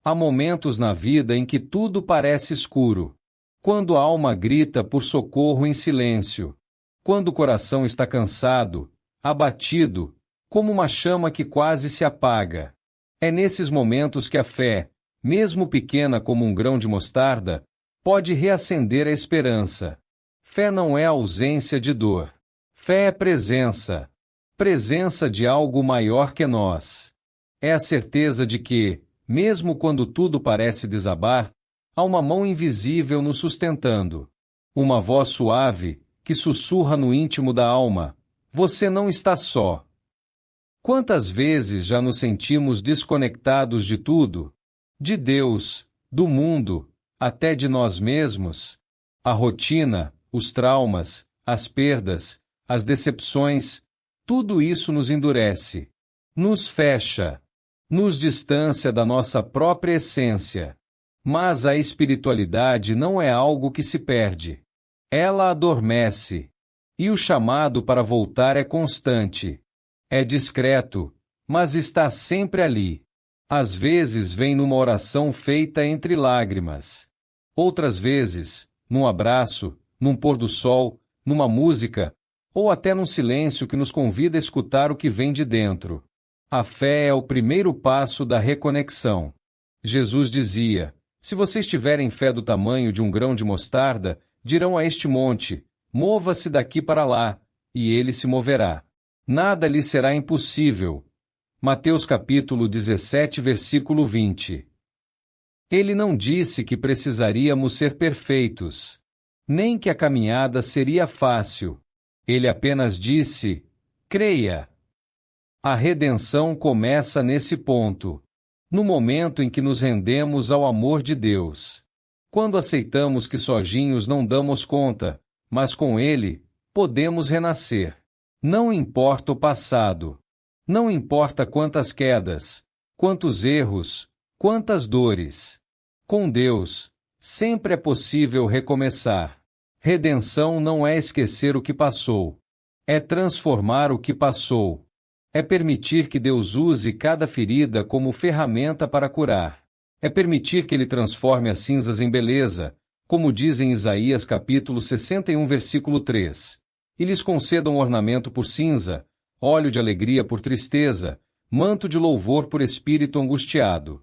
Há momentos na vida em que tudo parece escuro. Quando a alma grita por socorro em silêncio. Quando o coração está cansado, abatido, como uma chama que quase se apaga. É nesses momentos que a fé, mesmo pequena como um grão de mostarda, pode reacender a esperança. Fé não é ausência de dor. Fé é presença. Presença de algo maior que nós. É a certeza de que, mesmo quando tudo parece desabar, há uma mão invisível nos sustentando. Uma voz suave, que sussurra no íntimo da alma: você não está só. Quantas vezes já nos sentimos desconectados de tudo? De Deus, do mundo, até de nós mesmos? A rotina, os traumas, as perdas, as decepções, tudo isso nos endurece, nos fecha, nos distancia da nossa própria essência. Mas a espiritualidade não é algo que se perde. Ela adormece. E o chamado para voltar é constante. É discreto, mas está sempre ali. Às vezes vem numa oração feita entre lágrimas. Outras vezes, num abraço, num pôr do sol, numa música, ou até num silêncio que nos convida a escutar o que vem de dentro. A fé é o primeiro passo da reconexão. Jesus dizia: se vocês tiverem fé do tamanho de um grão de mostarda, dirão a este monte: mova-se daqui para lá, e ele se moverá. Nada lhe será impossível. Mateus capítulo 17, versículo 20. Ele não disse que precisaríamos ser perfeitos, nem que a caminhada seria fácil. Ele apenas disse: creia. A redenção começa nesse ponto, no momento em que nos rendemos ao amor de Deus. Quando aceitamos que sozinhos não damos conta, mas com Ele, podemos renascer. Não importa o passado. Não importa quantas quedas, quantos erros, quantas dores. Com Deus, sempre é possível recomeçar. Redenção não é esquecer o que passou. É transformar o que passou. É permitir que Deus use cada ferida como ferramenta para curar. É permitir que Ele transforme as cinzas em beleza, como diz em Isaías capítulo 61, versículo 3. E lhes conceda um ornamento por cinza, óleo de alegria por tristeza, manto de louvor por espírito angustiado.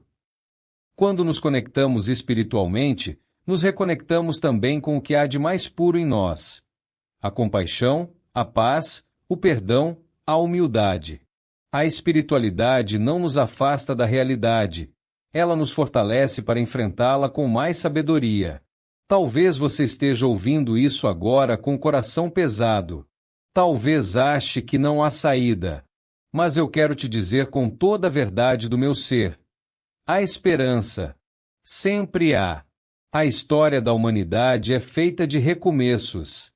Quando nos conectamos espiritualmente, nos reconectamos também com o que há de mais puro em nós: a compaixão, a paz, o perdão, a humildade. A espiritualidade não nos afasta da realidade. Ela nos fortalece para enfrentá-la com mais sabedoria. Talvez você esteja ouvindo isso agora com o coração pesado. Talvez ache que não há saída. Mas eu quero te dizer com toda a verdade do meu ser: há esperança. Sempre há. A história da humanidade é feita de recomeços.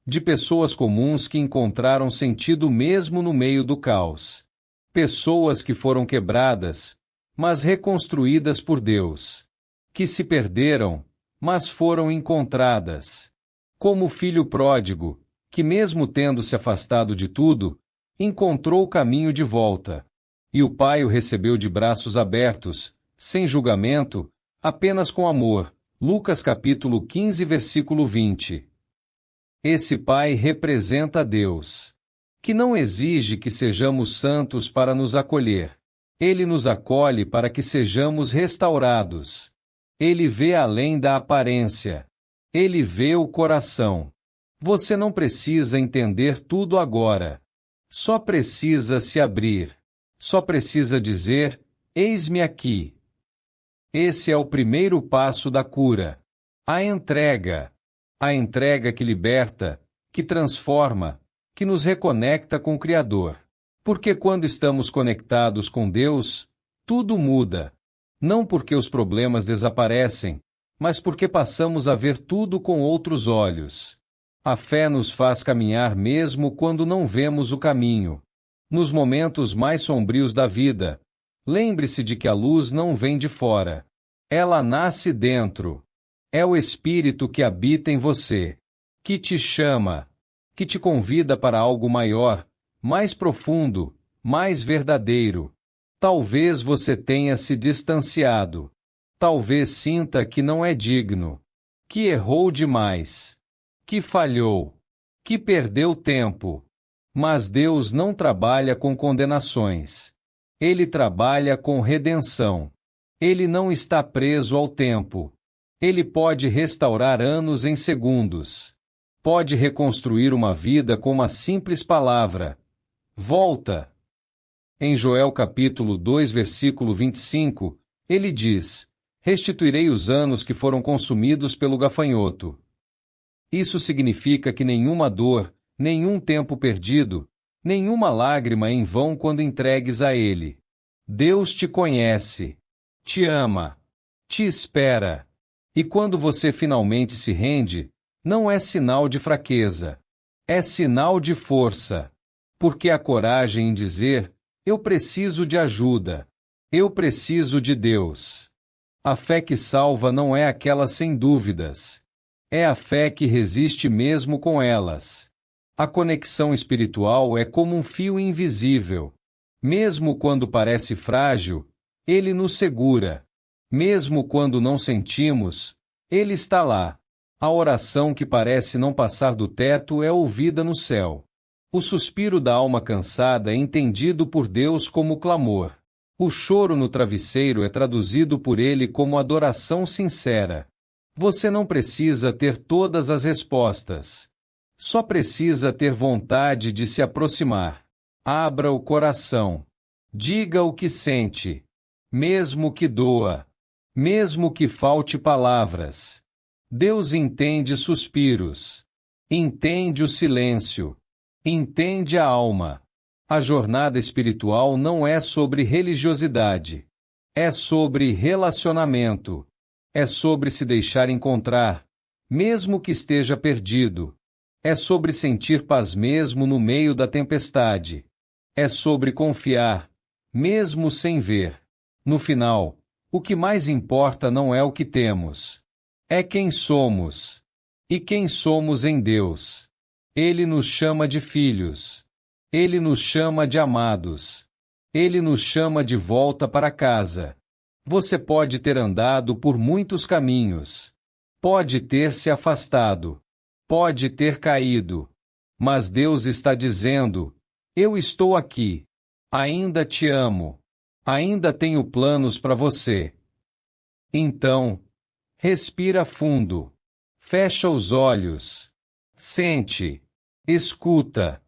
De pessoas comuns que encontraram sentido mesmo no meio do caos. Pessoas que foram quebradas, mas reconstruídas por Deus. Que se perderam, mas foram encontradas. Como o filho pródigo, que mesmo tendo se afastado de tudo, encontrou o caminho de volta. E o pai o recebeu de braços abertos, sem julgamento, apenas com amor. Lucas capítulo 15, versículo 20. Esse pai representa Deus, que não exige que sejamos santos para nos acolher. Ele nos acolhe para que sejamos restaurados. Ele vê além da aparência. Ele vê o coração. Você não precisa entender tudo agora. Só precisa se abrir. Só precisa dizer: eis-me aqui. Esse é o primeiro passo da cura. A entrega. A entrega que liberta, que transforma, que nos reconecta com o Criador. Porque quando estamos conectados com Deus, tudo muda. Não porque os problemas desaparecem, mas porque passamos a ver tudo com outros olhos. A fé nos faz caminhar mesmo quando não vemos o caminho. Nos momentos mais sombrios da vida, lembre-se de que a luz não vem de fora. Ela nasce dentro. É o Espírito que habita em você, que te chama, que te convida para algo maior, mais profundo, mais verdadeiro. Talvez você tenha se distanciado. Talvez sinta que não é digno, que errou demais, que falhou, que perdeu tempo. Mas Deus não trabalha com condenações. Ele trabalha com redenção. Ele não está preso ao tempo. Ele pode restaurar anos em segundos. Pode reconstruir uma vida com uma simples palavra. Volta. Em Joel capítulo 2, versículo 25, ele diz: restituirei os anos que foram consumidos pelo gafanhoto. Isso significa que nenhuma dor, nenhum tempo perdido, nenhuma lágrima em vão quando entregues a Ele. Deus te conhece, te ama, te espera. E quando você finalmente se rende, não é sinal de fraqueza, é sinal de força. Porque há coragem em dizer: eu preciso de ajuda, eu preciso de Deus. A fé que salva não é aquela sem dúvidas. É a fé que resiste mesmo com elas. A conexão espiritual é como um fio invisível. Mesmo quando parece frágil, ele nos segura. Mesmo quando não sentimos, ele está lá. A oração que parece não passar do teto é ouvida no céu. O suspiro da alma cansada é entendido por Deus como clamor. O choro no travesseiro é traduzido por ele como adoração sincera. Você não precisa ter todas as respostas. Só precisa ter vontade de se aproximar. Abra o coração. Diga o que sente. Mesmo que doa. Mesmo que falte palavras. Deus entende suspiros. Entende o silêncio. Entende a alma. A jornada espiritual não é sobre religiosidade. É sobre relacionamento. É sobre se deixar encontrar, mesmo que esteja perdido. É sobre sentir paz mesmo no meio da tempestade. É sobre confiar, mesmo sem ver. No final, o que mais importa não é o que temos. É quem somos. E quem somos em Deus. Ele nos chama de filhos. Ele nos chama de amados. Ele nos chama de volta para casa. Você pode ter andado por muitos caminhos. Pode ter se afastado. Pode ter caído. Mas Deus está dizendo: eu estou aqui. Ainda te amo. Ainda tenho planos para você. Então, respira fundo. Fecha os olhos. Sente. Escuta.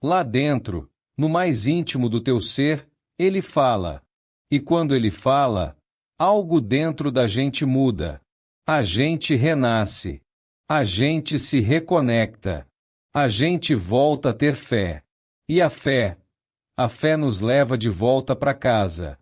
Lá dentro, no mais íntimo do teu ser, ele fala. E quando ele fala, algo dentro da gente muda. A gente renasce. A gente se reconecta. A gente volta a ter fé. E a fé nos leva de volta para casa.